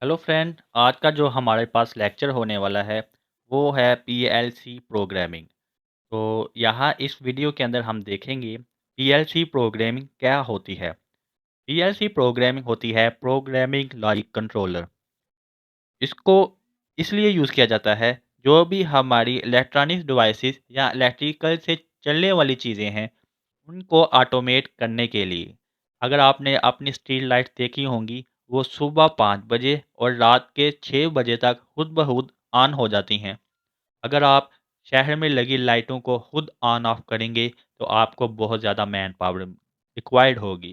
Hello friend, आज का जो हमारे पास लेक्चर होने वाला है वो है पीएलसी प्रोग्रामिंग। तो यहाँ इस वीडियो के अंदर हम देखेंगे पीएलसी प्रोग्रामिंग क्या होती है। पीएलसी प्रोग्रामिंग होती है प्रोग्रामिंग लॉजिक कंट्रोलर। इसको इसलिए यूज़ किया जाता है जो भी हमारी इलेक्ट्रॉनिक्स डिवाइसेस या इलेक्ट्रिकल से चलने वाली चीज़ें हैं उनको ऑटोमेट करने के लिए। अगर आपने अपनी स्ट्रीट लाइट देखी होंगी, वो सुबह 5 बजे और रात के 6 बजे तक खुद ब खुद ऑन हो जाती हैं। अगर आप शहर में लगी लाइटों को खुद ऑन ऑफ करेंगे, तो आपको बहुत ज़्यादा मैन पावर रिक्वायर्ड होगी।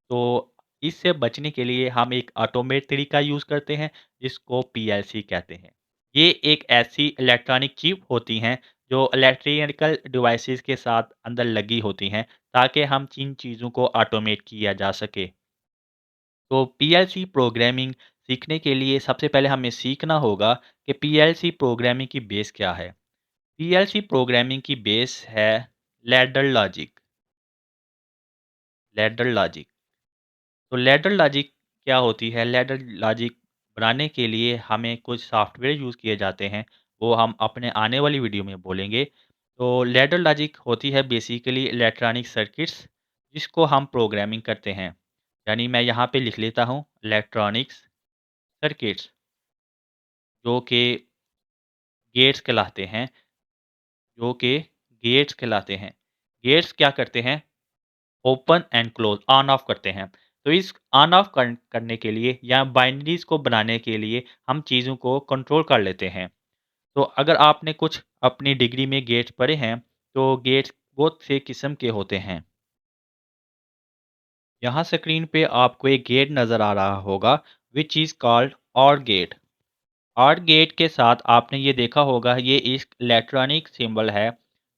तो इससे बचने के लिए हम एक ऑटोमेट तरीका यूज़ करते हैं, जिसको पीएलसी कहते हैं। ये एक ऐसी इलेक्ट्रॉनिक चिप होती हैं, जो इलेक्ट्रिकल डिवाइसेस के साथ अंदर लगी होती हैं, ताकि हम जिन चीज़ों को ऑटोमेट किया जा सके। तो पीएलसी प्रोग्रामिंग सीखने के लिए सबसे पहले हमें सीखना होगा कि पीएलसी प्रोग्रामिंग की बेस क्या है। पीएलसी प्रोग्रामिंग की बेस है लैडर लॉजिक। Ladder logic. तो लैडर लॉजिक क्या होती है? लैडर लॉजिक बनाने के लिए हमें कुछ सॉफ्टवेयर यूज़ किए जाते हैं, वो हम अपने आने वाली वीडियो में बोलेंगे। तो लैडर लॉजिक होती है बेसिकली इलेक्ट्रॉनिक सर्किट्स, जिसको हम प्रोग्रामिंग करते हैं। यानी मैं यहाँ पे लिख लेता हूँ इलेक्ट्रॉनिक्स सर्किट्स, जो कि गेट्स कहलाते हैं, जो कि गेट्स कहलाते हैं। गेट्स क्या करते हैं? Open and close on off करते हैं। तो इस ऑन ऑफ करने के लिए या बाइनरीज को बनाने के लिए हम चीज़ों को कंट्रोल कर लेते हैं। तो अगर आपने कुछ अपनी डिग्री में गेट्स पढ़े हैं, तो गेट्स बहुत से किस्म के होते हैं। यहाँ स्क्रीन पे आपको एक गेट नज़र आ रहा होगा, विच इज़ कॉल्ड और गेट। और गेट के साथ आपने ये देखा होगा, ये एक इलेक्ट्रॉनिक सिंबल है,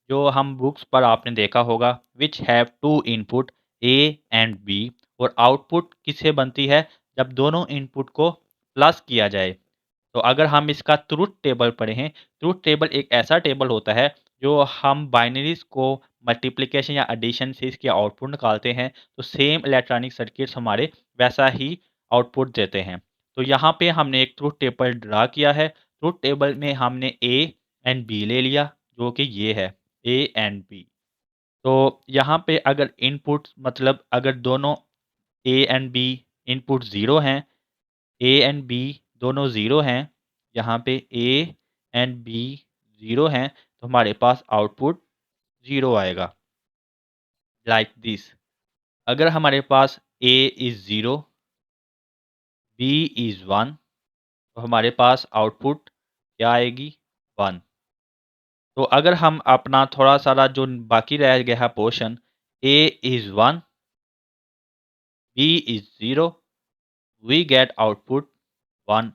जो हम बुक्स पर आपने देखा होगा, which have two input A and B. और आउटपुट किससे बनती है? जब दोनों इनपुट को प्लस किया जाए। तो अगर हम इसका ट्रुथ टेबल पढ़ें, ट्रुथ टेबल एक ऐसा टेबल होता है जो हम बाइनरीज को मल्टीप्लिकेशन या एडिशन से इसके आउटपुट निकालते हैं, तो सेम इलेक्ट्रॉनिक सर्किट्स हमारे वैसा ही आउटपुट देते हैं। तो यहाँ पे हमने एक ट्रुथ टेबल ड्रा किया है। ट्रुथ टेबल में हमने ए एंड बी ले लिया, जो कि ये है ए एंड बी। तो यहाँ पे अगर इनपुट मतलब अगर दोनों A and B input zero हैं, ए एंड बी दोनों ज़ीरो हैं, यहाँ पे ए एंड बी ज़ीरो हैं, तो हमारे पास आउटपुट ज़ीरो आएगा, लाइक दिस। अगर हमारे पास A is zero, B is one, तो हमारे पास आउटपुट क्या आएगी? वन। तो अगर हम अपना थोड़ा सारा जो बाकी रह गया है portion, A is one, B is zero, we get output one.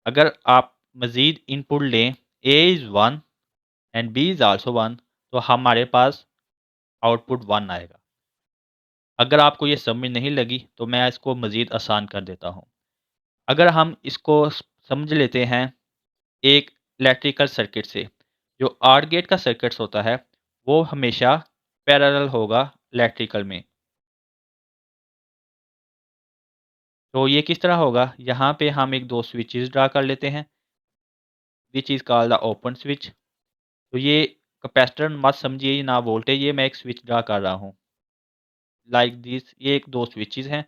अगर आप मज़ीद इनपुट लें, A is one and B is also one, तो हमारे पास आउटपुट वन आएगा। अगर आपको ये समझ नहीं लगी, तो मैं इसको मज़ीद आसान कर देता हूँ। अगर हम इसको समझ लेते हैं एक इलेक्ट्रिकल सर्किट से, जो ऑर गेट का सर्किट्स होता है, वो हमेशा पैरेलल होगा इलेक्ट्रिकल में। तो ये किस तरह होगा? यहाँ पे हम एक दो स्विचेस ड्रा कर लेते हैं, which is called the open switch. तो ये कैपेसिटर मत समझिए ना वोल्टेज, ये मैं एक स्विच ड्रा कर रहा हूँ, लाइक दिस। ये एक दो स्विचेस हैं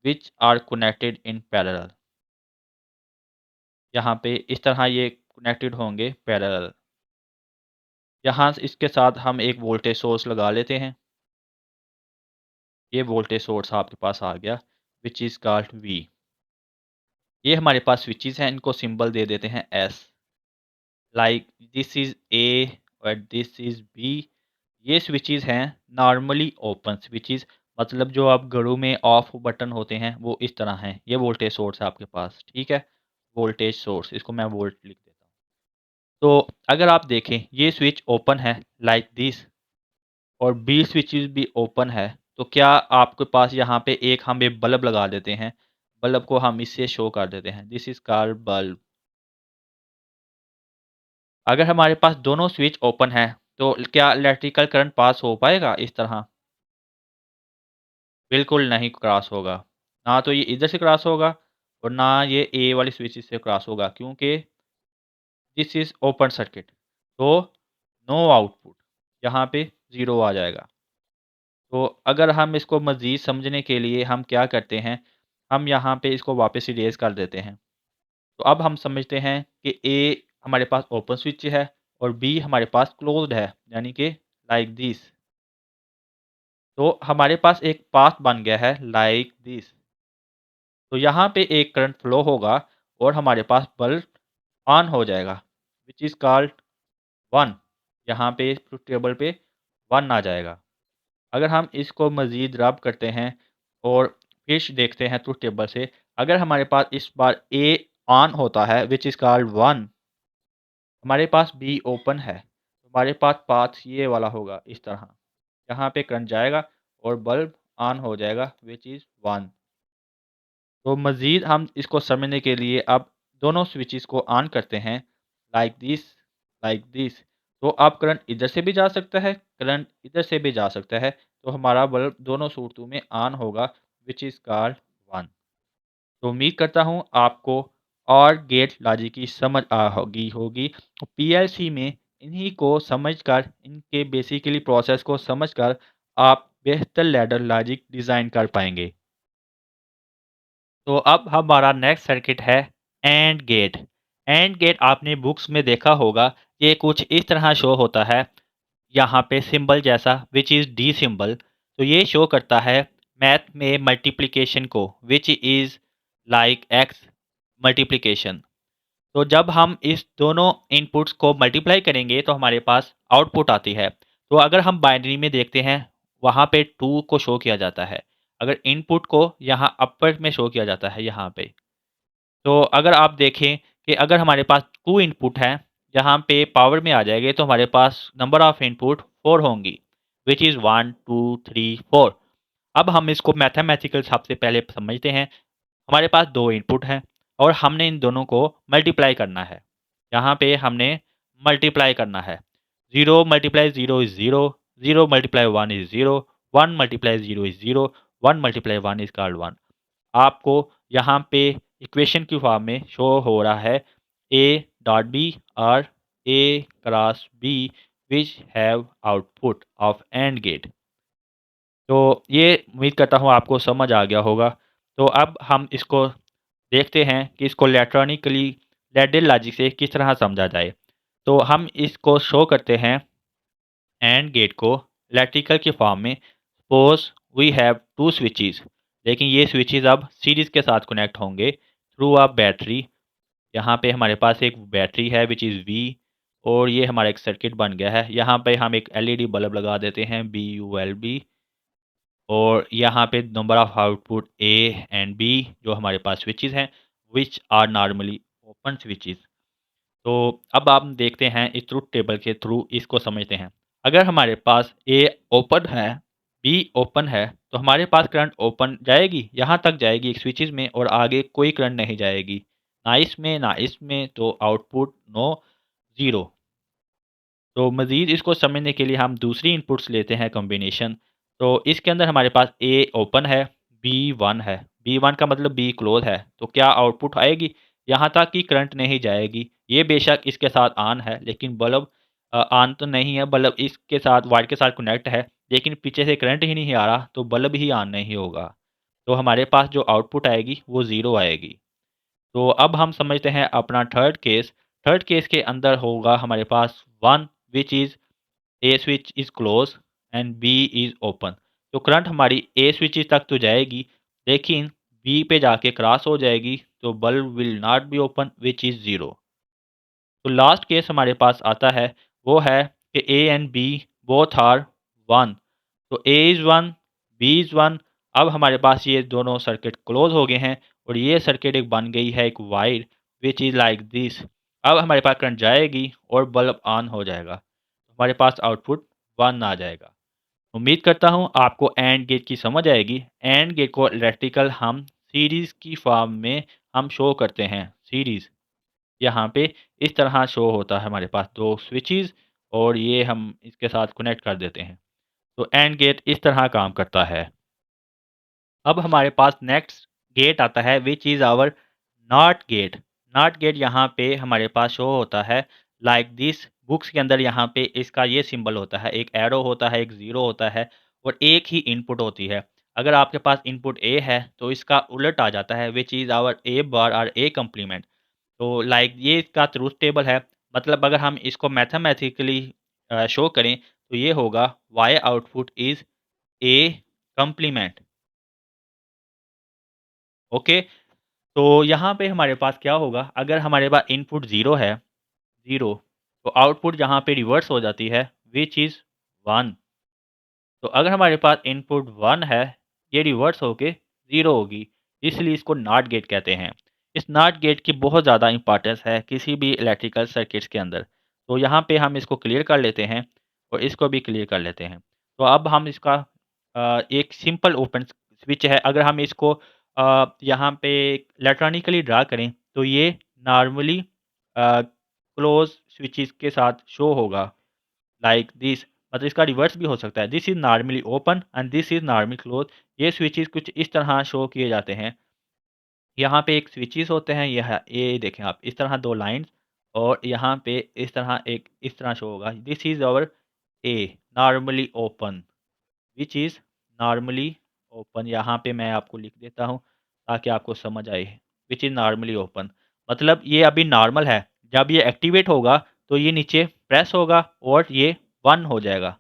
which are connected in parallel. यहाँ पे इस तरह ये कनेक्टेड होंगे पैरेलल। यहाँ से इसके साथ हम एक वोल्टेज सोर्स लगा लेते हैं। ये वोल्टेज सोर्स आपके पास आ गया, विच इज़ कॉल्ड वी। ये हमारे पास स्विचेस हैं, इनको सिंबल दे देते हैं S, like this is a और दिस इज़ बी। ये स्विचेस हैं नॉर्मली ओपन स्विचेस, मतलब जो आप घरों में ऑफ बटन होते हैं वो इस तरह हैं। ये वोल्टेज सोर्स है आपके पास, ठीक है? वोल्टेज सोर्स, इसको मैं वोल्ट लिख देता हूँ। तो अगर आप देखें, ये स्विच ओपन है लाइक दिस, और बी स्विचेस भी ओपन है। तो क्या आपके पास यहाँ पे एक हम एक बल्ब लगा देते हैं, बल्ब को हम इससे शो कर देते हैं, दिस इज़ कॉल्ड बल्ब। अगर हमारे पास दोनों स्विच ओपन है, तो क्या इलेक्ट्रिकल करंट पास हो पाएगा इस तरह? बिल्कुल नहीं क्रॉस होगा। ना तो ये इधर से क्रॉस होगा और ना ये ए वाली स्विचेस से क्रॉस होगा, क्योंकि दिस इज़ ओपन सर्किट। तो नो आउटपुट, यहाँ पे 0 आ जाएगा। तो अगर हम इसको मज़ीद समझने के लिए हम क्या करते हैं, हम यहाँ पे इसको वापस इरेज़ कर देते हैं। तो अब हम समझते हैं कि ए हमारे पास ओपन स्विच है और बी हमारे पास क्लोज़्ड है, यानी कि लाइक दिस। तो हमारे पास एक पाथ बन गया है लाइक दिस। तो यहाँ पे एक करंट फ्लो होगा और हमारे पास बल्ब ऑन हो जाएगा, व्हिच इज़ कॉल्ड 1। यहाँ पे ट्रुथ टेबल पे 1 आ जाएगा। अगर हम इसको मज़ीद रब करते हैं और फिर देखते हैं ट्रुथ टेबल से, अगर हमारे पास इस बार ए ऑन होता है व्हिच इज़ कॉल्ड 1, हमारे पास बी ओपन है, तो हमारे पास पाथ ये वाला होगा इस तरह। यहाँ पे करंट जाएगा और बल्ब ऑन हो जाएगा व्हिच इज़ 1। तो मज़ीद हम इसको समझने के लिए अब दोनों स्विचेस को ऑन करते हैं लाइक दिस, लाइक दिस। तो अब करंट इधर से भी जा सकता है, करंट इधर से भी जा सकता है। तो हमारा बल्ब दोनों सूरतों में ऑन होगा व्हिच इज़ कॉल्ड 1। तो उम्मीद करता हूँ आपको और गेट लॉजिक की समझ आ होगी। पीएलसी में इन्हीं को समझकर, इनके बेसिकली प्रोसेस को समझकर आप बेहतर लैडर लॉजिक डिज़ाइन कर पाएँगे। तो अब हमारा नेक्स्ट सर्किट है एंड गेट। एंड गेट आपने बुक्स में देखा होगा, ये कुछ इस तरह शो होता है, यहाँ पे सिंबल जैसा विच इज़ डी सिंबल। तो ये शो करता है मैथ में मल्टीप्लिकेशन को, which is like x multiplication. तो जब हम इस दोनों इनपुट्स को मल्टीप्लाई करेंगे तो हमारे पास आउटपुट आती है। तो अगर हम बाइनरी में देखते हैं, वहाँ पे 2 को शो किया जाता है। अगर इनपुट को यहाँ अपर में शो किया जाता है यहाँ पे। तो अगर आप देखें कि अगर हमारे पास 2 इनपुट हैं, यहाँ पे पावर में आ जाएँगे तो हमारे पास नंबर ऑफ इनपुट 4 होंगी, व्हिच इज़ 1, 2, 3, 4। अब हम इसको मैथमेटिकल हिसाब से पहले समझते हैं। हमारे पास 2 इनपुट हैं और हमने इन दोनों को मल्टीप्लाई करना है। यहाँ पे हमने मल्टीप्लाई करना है। 0 multiply 0 is 0, 0 multiply 1 is 0, 1 multiply 0 is 0, 1 multiply 1 is called 1। आपको यहाँ पे इक्वेशन की फॉर्म में शो हो रहा है ए डॉट बी और A cross B which have output of AND gate. तो ये उम्मीद करता हूँ आपको समझ आ गया होगा। तो अब हम इसको देखते हैं कि इसको इलेक्ट्रॉनिकली लैडर लॉजिक से किस तरह समझा जाए। तो हम इसको शो करते हैं एंड गेट को इलेक्ट्रिकल की फॉर्म में। सपोज वी हैव 2 स्विचेस, लेकिन ये स्विचेस अब सीरीज के साथ कनेक्ट होंगे थ्रू अ बैटरी। यहाँ पे हमारे पास एक बैटरी है विच इज़ वी, और ये हमारा एक सर्किट बन गया है। यहाँ पे हम एक एलईडी बल्ब लगा देते हैं BULB, और यहाँ पे number of output A and B जो हमारे पास स्विचेस हैं which are normally open switches. तो अब आप देखते हैं इस ट्रुथ टेबल के थ्रू इसको समझते हैं। अगर हमारे पास ए ओपन है, बी ओपन है, तो हमारे पास करंट ओपन जाएगी, यहाँ तक जाएगी एक स्विचेस में, और आगे कोई करंट नहीं जाएगी, ना इसमें ना इसमें। तो आउटपुट नो, ज़ीरो। तो मज़ीद इसको समझने के लिए हम दूसरी इनपुट्स लेते हैं कॉम्बिनेशन। तो इसके अंदर हमारे पास ए ओपन है, बी 1 है। बी 1 का मतलब बी क्लोज़ है। तो क्या आउटपुट आएगी? यहाँ तक कि करंट नहीं जाएगी। ये बेशक इसके साथ ऑन है, लेकिन बल्ब ऑन तो नहीं है, बल्ब इसके साथ वायर के साथ कनेक्ट है, लेकिन पीछे से करंट ही नहीं आ रहा, तो बल्ब ही ऑन नहीं होगा। तो हमारे पास जो आउटपुट आएगी वो 0 आएगी। तो अब हम समझते हैं अपना थर्ड केस। थर्ड केस के अंदर होगा हमारे पास 1 which is A switch is close and B is open. तो करंट हमारी ए स्विचेस तक तो जाएगी, लेकिन बी पे जाके क्रॉस हो जाएगी, तो bulb will not be open which is 0। तो लास्ट केस हमारे पास आता है, वो है कि A and B both are 1। तो ए इज़ 1, बी इज़ 1। अब हमारे पास ये दोनों सर्किट क्लोज हो गए हैं और ये सर्किट एक बन गई है एक wire which is like this. अब हमारे पास करंट जाएगी और बल्ब ऑन हो जाएगा। हमारे पास आउटपुट 1 आ जाएगा। उम्मीद करता हूँ आपको एंड गेट की समझ आएगी। एंड गेट को इलेक्ट्रिकल हम सीरीज़ की फॉर्म में हम शो करते हैं। सीरीज़ यहाँ पे इस तरह शो होता है, हमारे पास 2 स्विचेस और ये हम इसके साथ कनेक्ट कर देते हैं। तो एंड गेट इस तरह काम करता है। अब हमारे पास नेक्स्ट गेट आता है which is our not gate. Not gate यहाँ पे हमारे पास शो होता है लाइक दिस। बुक्स के अंदर यहाँ पे इसका ये सिंबल होता है, एक एरो होता है, एक ज़ीरो होता है और एक ही इनपुट होती है। अगर आपके पास इनपुट ए है तो इसका उलट आ जाता है विच इज़ आवर ए बार और ए कम्प्लीमेंट। तो लाइक ये इसका ट्रुथ टेबल है। मतलब अगर हम इसको मैथमेटिकली शो करें तो ये होगा y output is a complement. Okay, तो यहाँ पे हमारे पास क्या होगा, अगर हमारे पास इनपुट 0 है, 0, तो आउटपुट यहाँ पे रिवर्स हो जाती है व्हिच इज़ 1। तो अगर हमारे पास इनपुट 1 है, ये रिवर्स होके 0 होगी, इसलिए इसको नॉट गेट कहते हैं। इस नॉट गेट की बहुत ज़्यादा इम्पोर्टेंस है किसी भी इलेक्ट्रिकल सर्किट्स के अंदर। तो यहाँ पे हम इसको क्लियर कर लेते हैं और इसको भी क्लियर कर लेते हैं। तो अब हम इसका एक सिंपल ओपन स्विच है, अगर हम इसको यहाँ पे इलेक्ट्रॉनिकली ड्रा करें, तो ये नॉर्मली क्लोज़ स्विचेस के साथ शो होगा लाइक दिस। मतलब इसका रिवर्स भी हो सकता है, this is normally open and this is normally close. ये स्विचेस कुछ इस तरह शो किए जाते हैं। यहाँ पे एक स्विचेस होते हैं, ये देखें आप, इस तरह 2 लाइन्स और यहाँ पे इस तरह एक इस तरह शो होगा। This is our A normally open which is normally open. यहाँ पे मैं आपको लिख देता हूँ ताकि आपको समझ आए। व्हिच इज़ नॉर्मली ओपन मतलब ये अभी नॉर्मल है, जब ये एक्टिवेट होगा तो ये नीचे प्रेस होगा और ये 1 हो जाएगा।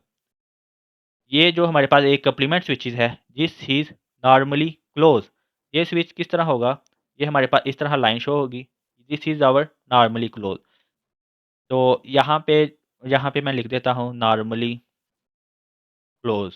ये जो हमारे पास एक कम्प्लीमेंट स्विचेस है, दिस इज़ नॉर्मली क्लोज़। ये स्विच किस तरह होगा, ये हमारे पास इस तरह लाइन शो होगी, this is our normally close. तो यहाँ पे मैं लिख देता हूँ नॉर्मली क्लोज़।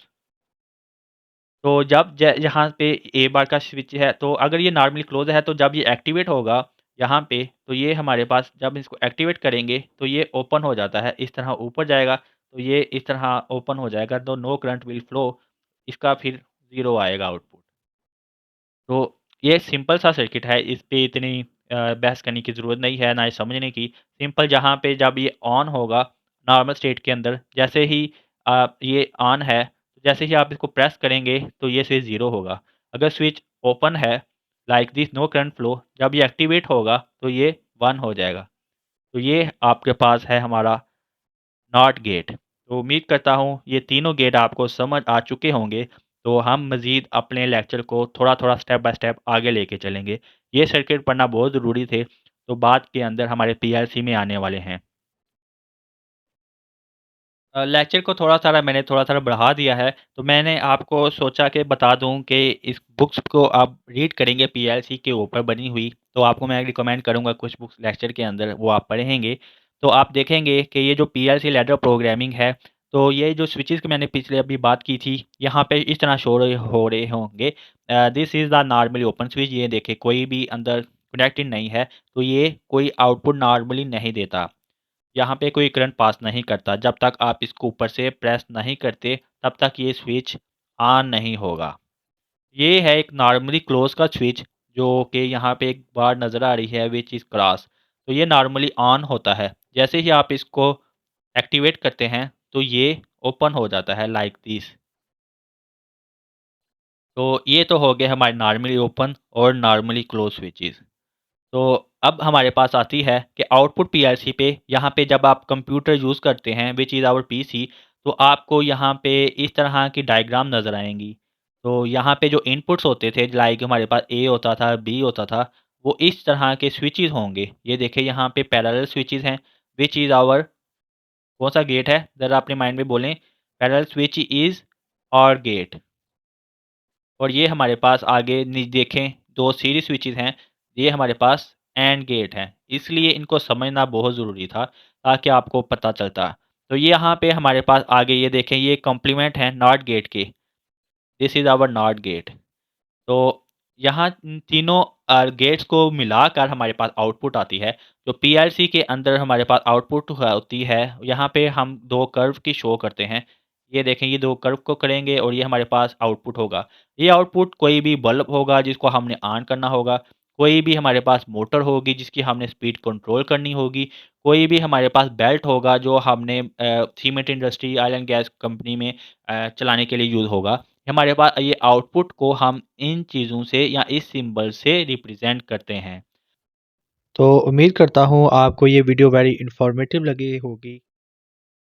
तो जब यहाँ पे ए बार का स्विच है, तो अगर ये नॉर्मली क्लोज़ है तो जब ये एक्टिवेट होगा यहाँ पे, तो ये हमारे पास जब इसको एक्टिवेट करेंगे तो ये ओपन हो जाता है, इस तरह ऊपर जाएगा, तो ये इस तरह ओपन हो जाएगा, तो नो करंट विल फ्लो, इसका फिर 0 आएगा आउटपुट। तो ये सिंपल सा सर्किट है, इस पे इतनी बहस करने की ज़रूरत नहीं है, ना ही समझने की। सिंपल जहाँ पे जब ये ऑन होगा नॉर्मल स्टेट के अंदर, जैसे ही ये ऑन है, जैसे ही आप इसको प्रेस करेंगे तो ये स्विच 0 होगा। अगर स्विच ओपन है like this no current flow, जब ये एक्टिवेट होगा तो ये 1 हो जाएगा। तो ये आपके पास है हमारा नॉट गेट। तो उम्मीद करता हूँ ये तीनों गेट आपको समझ आ चुके होंगे। तो हम मज़ीद अपने लेक्चर को थोड़ा-थोड़ा स्टेप बाय स्टेप आगे लेके चलेंगे। ये सर्किट पढ़ना बहुत ज़रूरी थे, तो बाद के अंदर हमारे पीएलसी में आने वाले हैं। लेक्चर को थोड़ा-सा मैंने थोड़ा-सा बढ़ा दिया है, तो मैंने आपको सोचा कि बता दूँ कि इस बुक्स को आप रीड करेंगे पीएलसी के ऊपर बनी हुई, तो आपको मैं रिकमेंड करूँगा कुछ बुक्स लेक्चर के अंदर वो आप पढ़ेंगे, तो आप देखेंगे कि ये जो पीएलसी लैडर प्रोग्रामिंग है, तो ये जो स्विचेज़ की मैंने पिछले अभी बात की थी, यहाँ पे इस तरह शो रहे हो रहे होंगे। This is the normally open switch, ये देखिए कोई भी अंदर कनेक्टेड नहीं है, तो ये कोई आउटपुट नॉर्मली नहीं देता। यहाँ पे कोई करंट पास नहीं करता। जब तक आप इसको ऊपर से प्रेस नहीं करते, तब तक ये स्विच ऑन नहीं होगा। ये है एक नॉर्मली क्लोज़ का स्विच, जो कि यहाँ पे एक बार नज़र आ रही है व्हिच इज़ क्रॉस। तो ये नॉर्मली ऑन होता है। जैसे ही आप इसको एक्टिवेट करते हैं, तो ये ओपन हो जाता है लाइक दिस। तो ये तो हो गए हमारे नॉर्मली ओपन और नॉर्मली क्लोज़ स्विचेज़। तो अब हमारे पास आती है कि आउटपुट पीएलसी पे, यहाँ पे जब आप कंप्यूटर यूज़ करते हैं व्हिच इज़ आवर पीसी, तो आपको यहाँ पे इस तरह की डायग्राम नज़र आएँगी। तो यहाँ पे जो इनपुट्स होते थे लाइक हमारे पास ए होता था, बी होता था, वो इस तरह के स्विचेज़ होंगे। ये देखिए यहाँ पे पैरेलल स्विचेज़ हैं व्हिच इज़ आवर कौन-सा गेट है? ज़रा अपने माइंड में बोलें। Parallel switch is OR gate. और ये हमारे पास आगे देखें 2 सीरीज़ स्विचेज़ हैं, ये हमारे पास एंड गेट हैं। इसलिए इनको समझना बहुत ज़रूरी था, ताकि आपको पता चलता। तो ये यहाँ पे हमारे पास आगे ये देखें, ये कॉम्प्लीमेंट हैं नॉट गेट के। This is our not gate. तो यहाँ तीनों गेट्स को मिलाकर हमारे पास आउटपुट आती है। जो पीएलसी के अंदर हमारे पास आउटपुट होती है, यहाँ पे हम 2 कर्व की शो करते हैं। ये देखें, ये 2 कर्व को करेंगे और ये हमारे पास आउटपुट होगा। ये आउटपुट कोई भी बल्ब होगा जिसको हमने ऑन करना होगा, कोई भी हमारे पास मोटर होगी जिसकी हमने स्पीड कंट्रोल करनी होगी, कोई भी हमारे पास बेल्ट होगा जो हमने cement industry, oil and gas company में चलाने के लिए यूज़ होगा। हमारे पास ये आउटपुट को हम इन चीज़ों से या इस सिंबल से रिप्रेजेंट करते हैं। तो उम्मीद करता हूँ आपको ये वीडियो वेरी इन्फॉर्मेटिव लगी होगी।